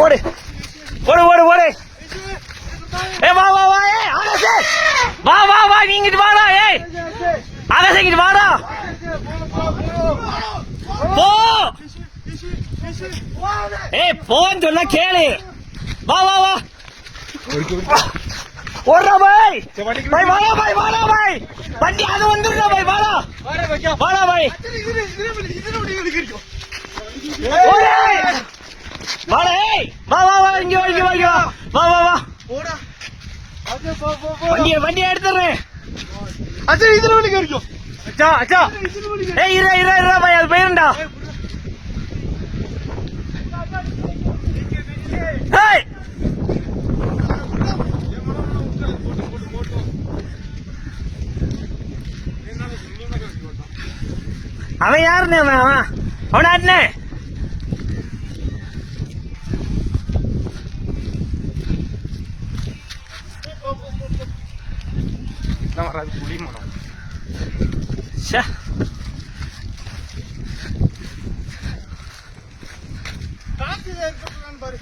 ஓடு ஓடு ஓடு ஓடு. ஏ வா வா வா. ஏ ஆகாஷ் வா வா வா. நீ இங்கிட்டு வாடா. ஏய் ஆகாஷ் இங்கிட்டு வாடா. போ. ஏய் போன்னு சொன்னா கேளு. வா வா வா. ஓடுறா பாய். பாய் வாடா பாய் வாடா பாய். வண்டி அது வந்துடுறா பாய் வாடா. வாடா பாய். வாடா. ஏய் வா வா வா. இங்க வா இங்க வா இங்க வா. வா வா வா. வண்டியை எடுத்துறேன். இதுல வண்டி கிடைக்கும். அச்சா அச்சா. ஏய் இரா இரா இரா பாய். அது போயிருண்டா. ஏய் அவன் யாருன்னு அவன் அவனாட்னே. பாரு